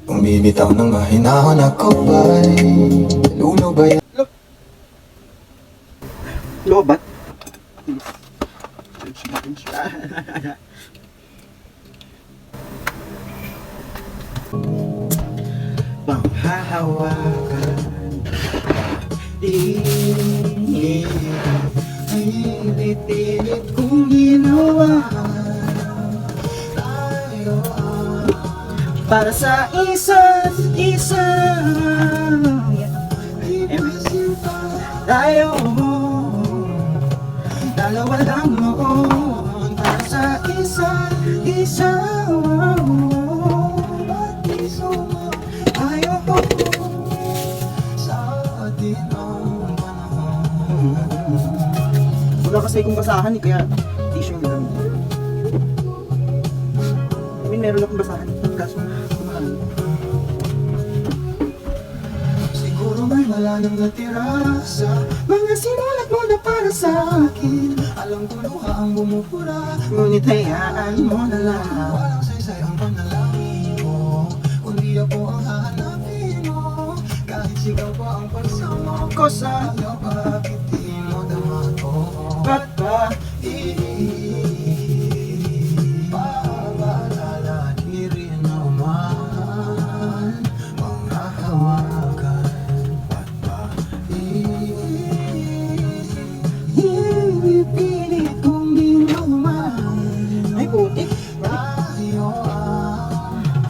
Kung bibitaw ng mahinahon ako ba'y lulubayan? Lobat? Panghahawakan ay pipilit kong ginawa para sa isa't isa. Tayo dalawa lang noon para sa isa't isa. At iso mo tayo sa atin ang panahon. Wala kasi kong basahan kaya tissue lang. Meron akong basahan kaso kumahal. Siguro may wala nang natira sa mga sinulat mo na para sa akin. Alam ko luha ang bumubura, ngunit hayaan mo na lang. Walang saysay ang panalangin mo, kundi ako ang hahanapin mo. Kahit sigaw pa ang pagsama ko sa iyo, bakit di mo dama ko? Ba't ba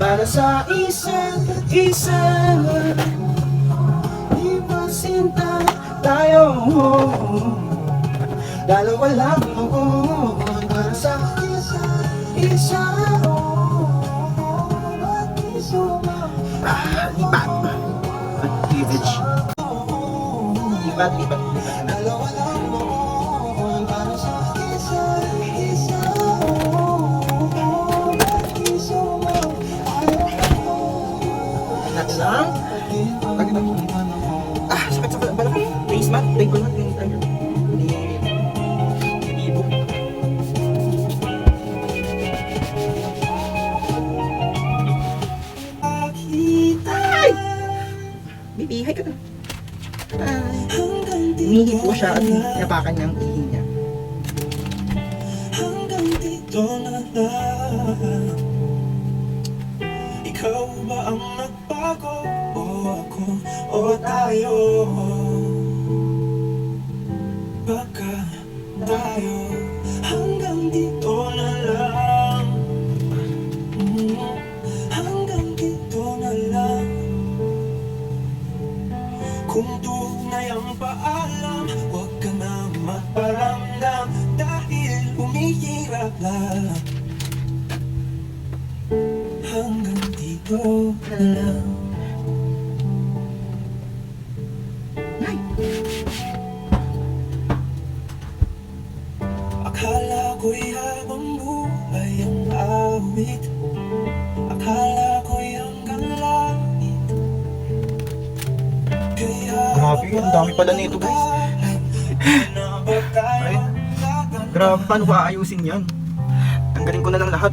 para sa isa't isa? Ipasinta tayo dalawa lang noon para sa isa't isa. Lipat at cleavage. Lipat dalawa lang noon para sa isa't isa. Lang? Sakit sa balakang. Face mat, table mat, yung tayo. Bibo. Ay! Bibihay ka na. Umihi po siya at napakan niya ang ihi niya. Hanggang dito na lang. Ikaw ba ang nagbago? O ako? O tayo? Baka tayo hanggang dito na lang. Hanggang dito na lang. Kung tunay ang paalam, huwag ka na magparamdam dahil humihirap lang. Hanggang dito na lang. Akala ko'y habang buhay ang awit. Akala ko'y hanggang langit. Grabe, ang dami pala nito guys. Ay, grabe, paano ba ayusin yan? Tanggalin ko na lang lahat.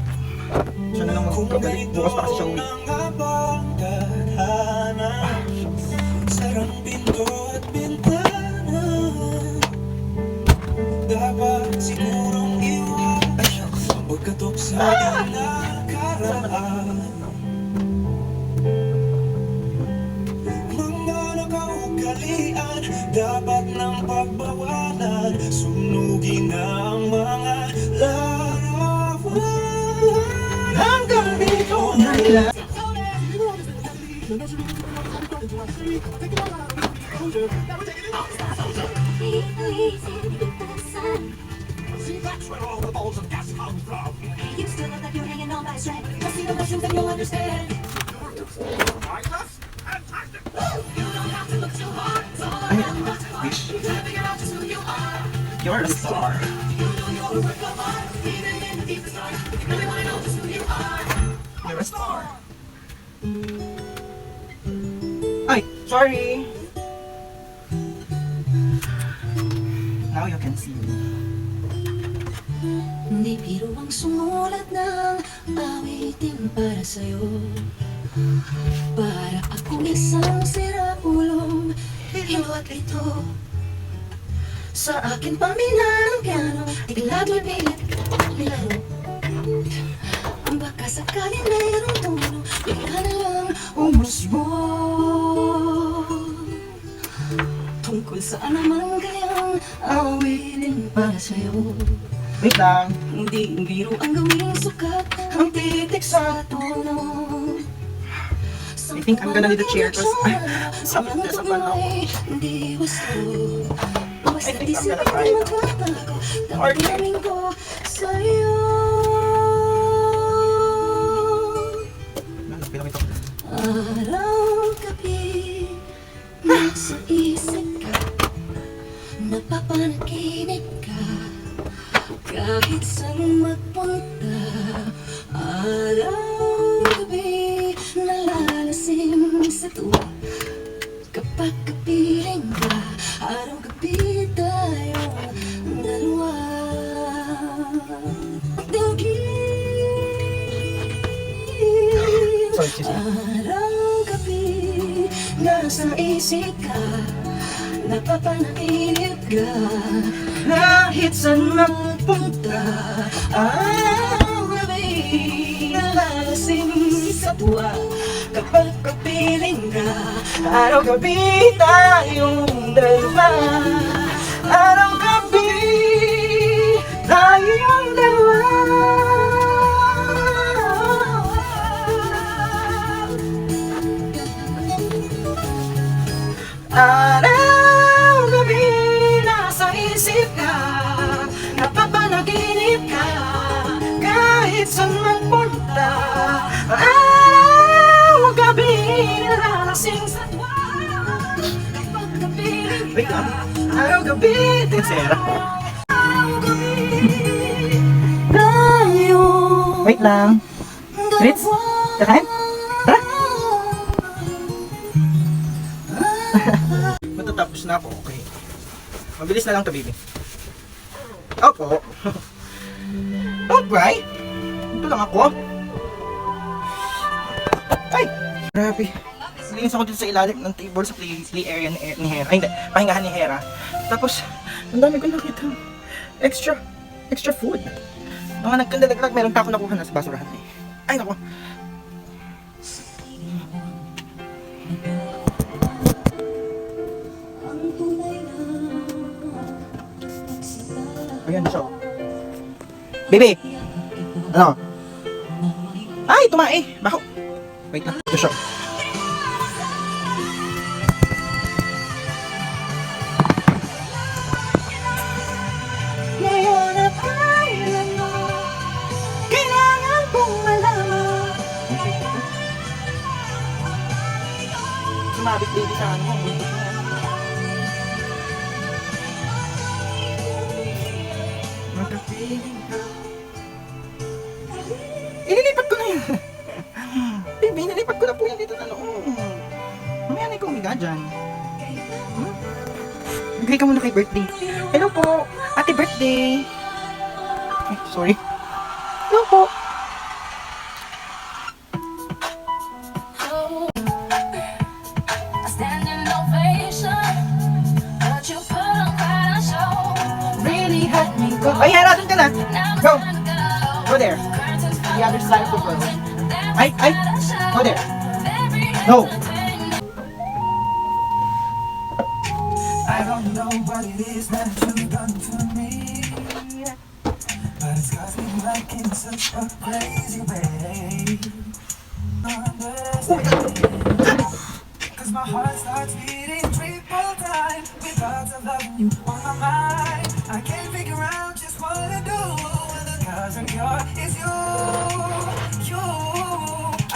Siya na lang magkagaling. Bukas pa kasi siya uwi. Sarang pinto at bintana. Dapat sigurong iwan. Pagkatok sa nakaraan. Mga nakaugalian dapat nang pagbawalan. Sunugin ang mga larawan. Hanggang dito na lang. That's where all the balls of gas come from. You still look like you're hanging on by a thread. I see the lessons and you'll understand. You don't have to look too hard. It's all about Wish. you gotta figure out just who you are. You're a star. You know you're a work of art. Even in the deepest dark, you really wanna know just who you are. You're a star. Ay, sorry. Now you can see me. Hindi biro ang sumulat ng awitin para sa'yo. Para akong isang sira-ulong hinuat ito. Sa akin pamina ng piano, tiglado'y pilit nilaro. Ang baka sakaling mayroong tono, bigla na lang umusbong. Tungkol saan naman kayang awitin para sa'yo. Wait lang. Hindi biro ang gawing sukat, ang titik sa tono. I think I'm gonna need a chair cause sakit na sa panahon. Hindi wasto. I think I'm gonna try it. Damdamin ko sa'yo. Pinakita ko. Araw-gabi, nasa isip ka, napapanaginip ka, kahit saan magpunta. Araw-gabi, nalalasing sa tuwa, kapag kapiling ka. Araw-gabi tayong dalawa. Dinggin, Sorry, excuse me. araw-gabi, nasa isip ka, napapanaginip ka, kahit saan magpunta. Araw-gabi, nalalasing sa tuwa, kapag kapiling ka. Araw-gabi tayong dalawa. Araw-gabi tayong dalawa. Araw-gabi, nasa isip ka, napapanaginip ka, kahit saan magpunta. Araw-gabi, nalalasing sa tuwa, kapag kapiling Wait ka. lang. Araw-gabi, Sincera. araw-gabi, tayong Wait lang. Ritz, kakain? Tara. Matatapos na ako, okay. Mabilis na lang to, baby. Opo. Don't cry. Ito lang ako. Ay! Grabe. Nalinis ako dito sa ilalim ng table sa play area ni Hera. Ay, hindi. Pahingahan ni Hera. Tapos, ang dami ko nakita. Extra food. Mga nagkandalaglag, meron pa ako nakuha na sa basurahan eh. Ay, naku. Ayan na siya. Baby! Ano? Ay, tumae! Bako! Wait lang. Ito siya. ngayon na kailan mo, kailangan kong malaman. Sumabit baby sa ano. Magkapiling ka. Inilipat ko na yan. Baby, inilipat ko na po yan dito na noon. Mamaya na ikaw umiga dyan. Bigay ka muna kay birthday. Hello po. Ate birthday. Ay, sorry. Hello po. I stand in ovation, but you put on quite a show. Really had me go. Ay, Hera, dun ka na. Now it's Go. time to go. Go there. Curtains The other side of the world. falling. Ay, ay. Go there. Every No. I don't know what it is that you done to me, but it's got me like in such a crazy way. Understand? Cause my heart starts beating triple time with thoughts of loving you on my mind. I can't figure out just what to do. Cause I'm your is you.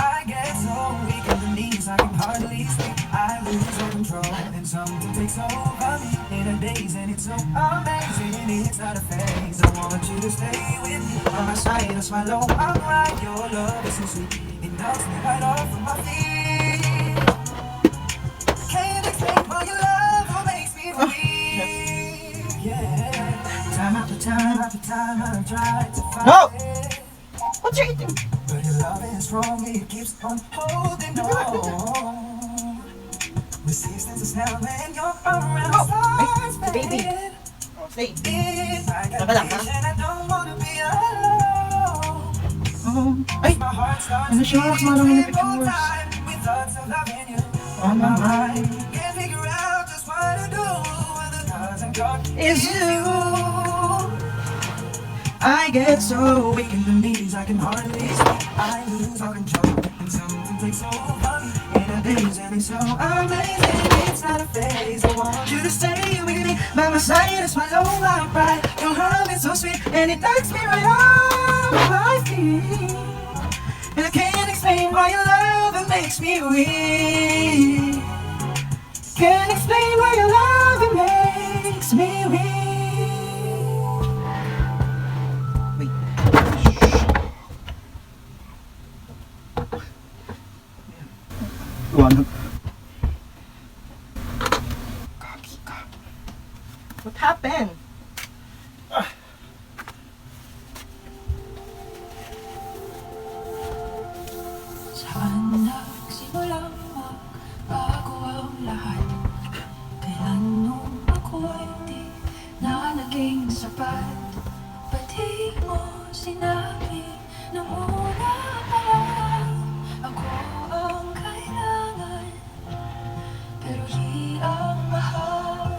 I get so weak in the knees, I can hardly speak. I lose all control and something takes over me in a daze, and it's so amazing. It's not a phase. I want you to stay with me on my side. I swallow, I'm right. Your love is so sweet. It knocks me right off of my feet. Can't explain why your love makes me weak. Yeah. Time after time after time I try to fight it. What's your eating? But your love is strong, it keeps on holding on. Resistance is now when you're around. Ay, si baby. Oh, say. I got Naka lang, ha? vision, I don't wanna be alone. Ay, My heart starts ano siya? beating Kumarang na triple pictures. time with thoughts of loving you on my mind Can't figure out just what to do when the cause I'm caught is you. I get so weak in the knees, I can hardly speak. I lose all control, and something takes over me in a daze, and it's so amazing. It's not a phase. I want you to stay with me by my side. It's my low life pride. Your love is so sweet, and it knocks me right off my feet. And I can't explain why your love it makes me weak. Can't explain why your love it makes me weak. Luwanag. What happened? Saan nagsimulang magbago ang lahat? Kailan nung ako'y di na naging sapat? Ba't di mo sinabi nung una pa lang? Ako ang kailangan, pero di ang mahal.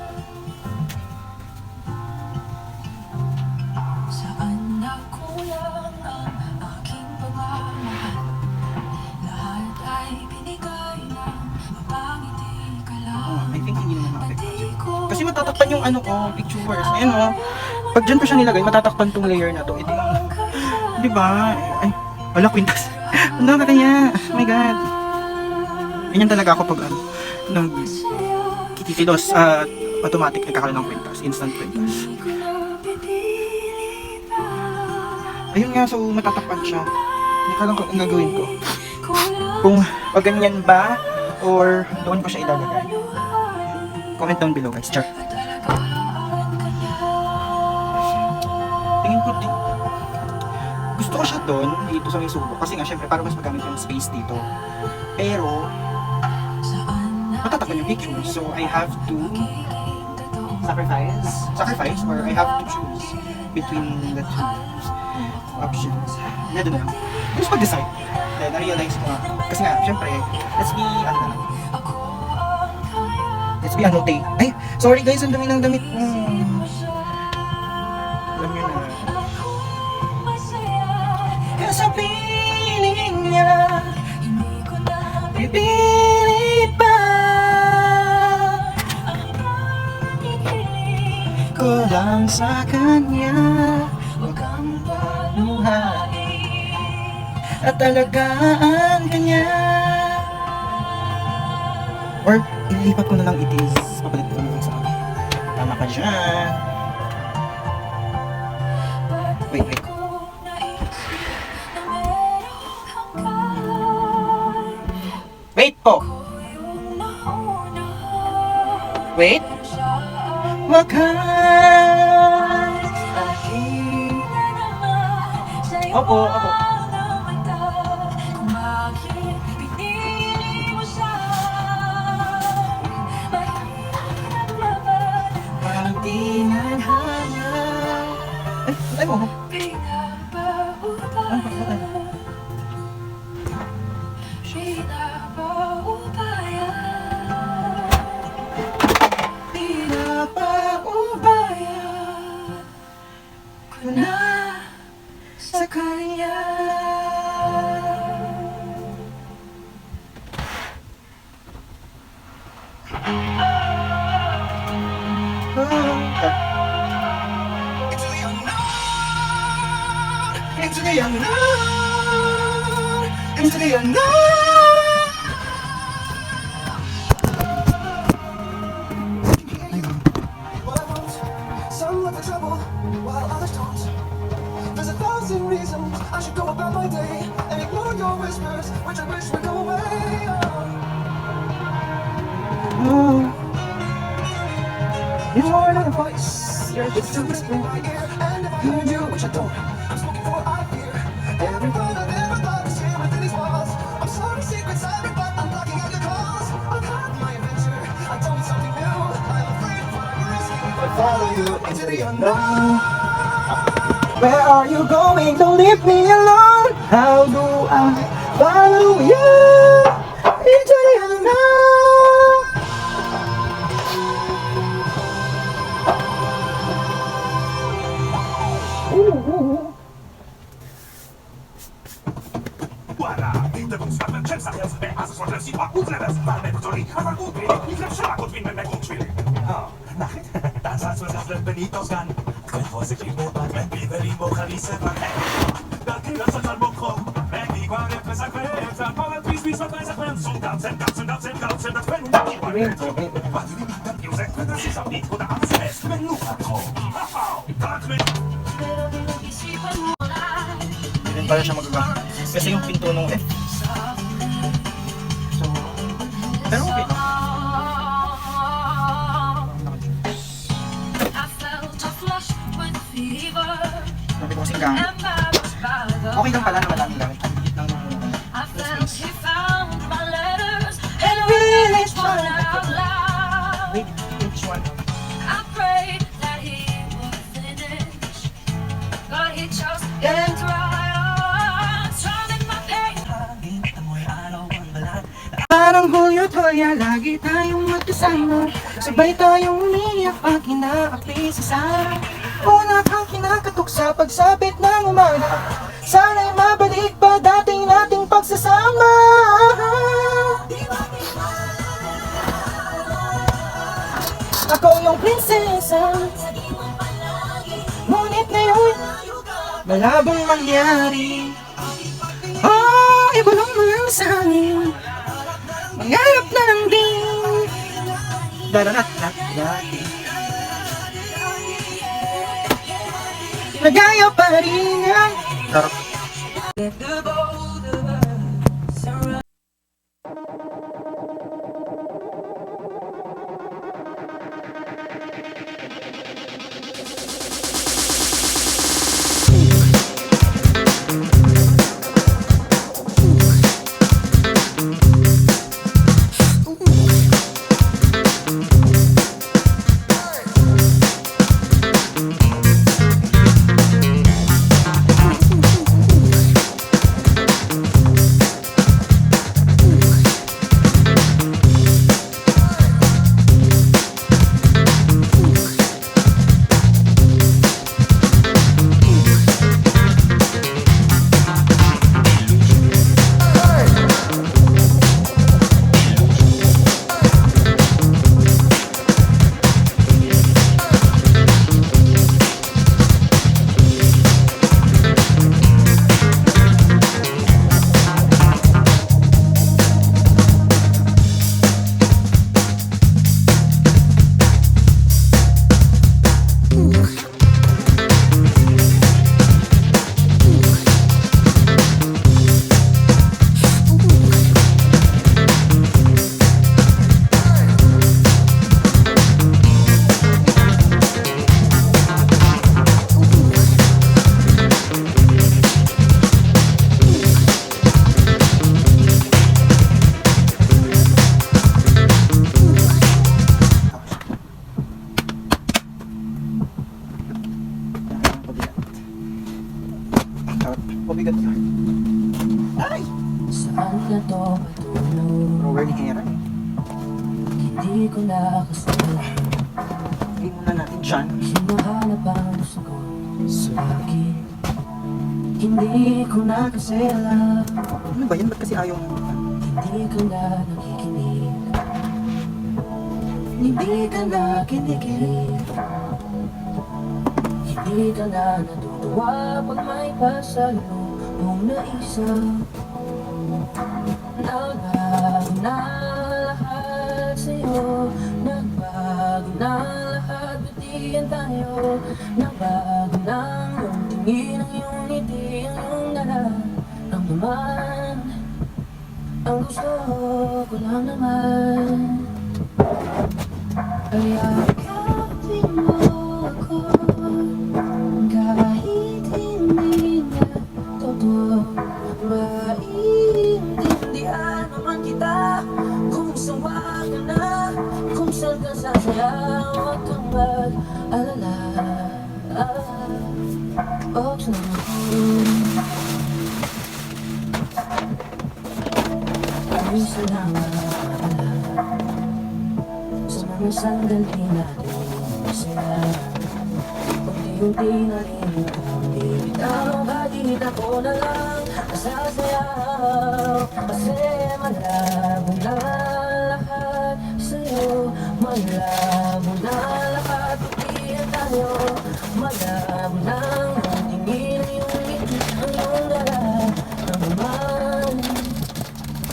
Saan nakulang ang aking pagmamahal? Lahat ay binigay ng mapangiti ka lang. I think hindi naman Ba't affect. di ko Kasi matatakpan yung ano ko, pictures. Ayan o. Pag dyan ko siya nilagay, matatakpan tong layer na to. Ito yung, di ba? Ay, wala kwintas. Ang dami kaya. Oh my God. Ganyan talaga ako pag ano, nang kititilos at automatic nagkakaroon ng kwintas. Instant kwintas. Ayun nga, so matatakpan siya. Hindi ka lang kung ang gagawin ko. Kung pag ganyan ba, or doon ko siya ilalagay. Comment down below guys. Char. Tingin ko din. Gusto ko siya doon, dito sa may sulok. Kasi nga, syempre, para mas magamit yung space dito. Pero, matatakpan yung picture. So, I have to sacrifice, or I have to choose between the two options. Na doon na lang. Gusto mag-decide. Then, na-realize ko nga. Kasi nga, syempre, let's be, ano na lang. Let's be anote. Ay, sorry guys, ang dami ng damit. Alam nyo na. Kaya sa piling niya, pipilit pa ko lang sa kanya. Huwag kang paluhain at alagaan kanya. Or, ilipat ko na lang itis. Papalit ko na lang sa akin. Tama ka dyan. Wait. Wait po. Wait. Wakas. Opo. Parang di nadhana. Ay mo. ko na sa kanya. Into the unknown, into the unknown. Some love the trouble, while others don't. There's 1,000 reasons I should go about my day and ignore your whispers, which I wish would go away. You're more than a voice, you're just a whisper. In my ear, and if I heard you, which I don't, I'm smoking for I fear. Every thought I never thought is here within these walls. I'm sorry, secrets I read, but I'm knocking at your calls. I've had my adventure, I don't need something new. I'm afraid of what I'm risking, but follow you into the unknown. Where are you going? Don't leave me alone. How do I follow you into the unknown? Voilà, de bons smackers, czym zamiast B, a zasłonę siła, utlewes, walne wczoraj, a warunki, i krepszyła, kotwinne me uczwili. Nachit, dan zaczły zazwem Benito's gun, ten wozyk i bubat, men biveri, mochalice, pan dat kira sa talmokro, men igwa repesa kweza, power peace, peace, what I when so down, send that when Wat die niet dat je zegt, dat is al niet voor de aansmes, men nu gaat gewoon. Dat men. Pero pinag-isipan mo na. Hindi rin pala siya magagawa. Kasi yung pinto nung F. So, pero okay lang. I felt a flush with fever. Sabi ko kasing gamit. Embarrassed by the Okay lang pala na maraming gamit. Ang liit lang yung I felt he found my letters and And read really each one tried. out loud. Wait, which one? I prayed that he would finish, but he chose to get right on, strumming my pain. Parang Julio't Julia, lagi tayong magkasama. Sabay tayong umiyak pag inaapi si Sarah. Una kang kinakatok sa pagsapit ng umaga. Sana'y mabalik pa dating nating pagsasama. Ako yung prinsesa, ngunit ngayon malabong mangyari. Oh, iba lang naman sa amin. Mangarap na lang din. Dararat-rat-rat. Nagaya pa rin yan. Pabigat yun. Ay! Saan ka to matulog? Rower ni Hera eh. Hindi ko nakasal. Hindi muna natin dyan. Hinahanap ang gusto ko sa Hindi ko na kasi alam, Ano ba yan? Ba't kasi ayaw mo? hindi ka na nakikinig, hindi ka na kinikilig, hindi ka na natutuwa pag may pasalubong na isa. Nagbago na lahat sa'yo, nagbago na lahat, butihan tayo. Nagbago na ang tingin, ang iyong ngiti, ang iyong nararamdaman. Ang gusto ko lang naman ay yakapin mo ako, kahit hindi na totoo. Maiintindihan naman kita kung sawa ka na, kung saan ka sasayaw. Huwag kang mag-alala, buksan mo ay salamat sa mga sandali natin masaya. Unti-unti na rin akong bibitaw, kahit ako na lang nasasayaw. Kasi malabo na lahat sa'yo, malabo na lahat, pagkihan tayo. Malabo na ang tingin, ang iyong ngiti, ang iyong nararamdaman.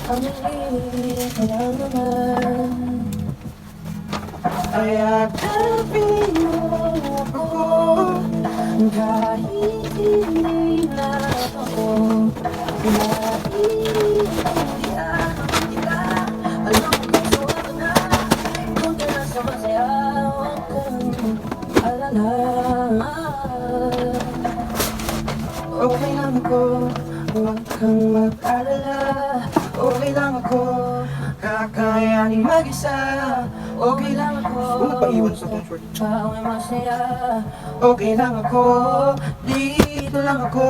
Ang hilig ko lang naman ay yakapin mo ako, kahit hindi na ako naiintindihan kita. Alam ko gusto ko na, kung ka na sa masaya, huwag kang alala. Okay lang ako, huwag kang mag-alala. Okay lang ako, kakayanin mag-isa. Okay lang ako, Kung magpaiwan sa tong short. ikaw ay masaya. Okay lang ako, dito lang ako.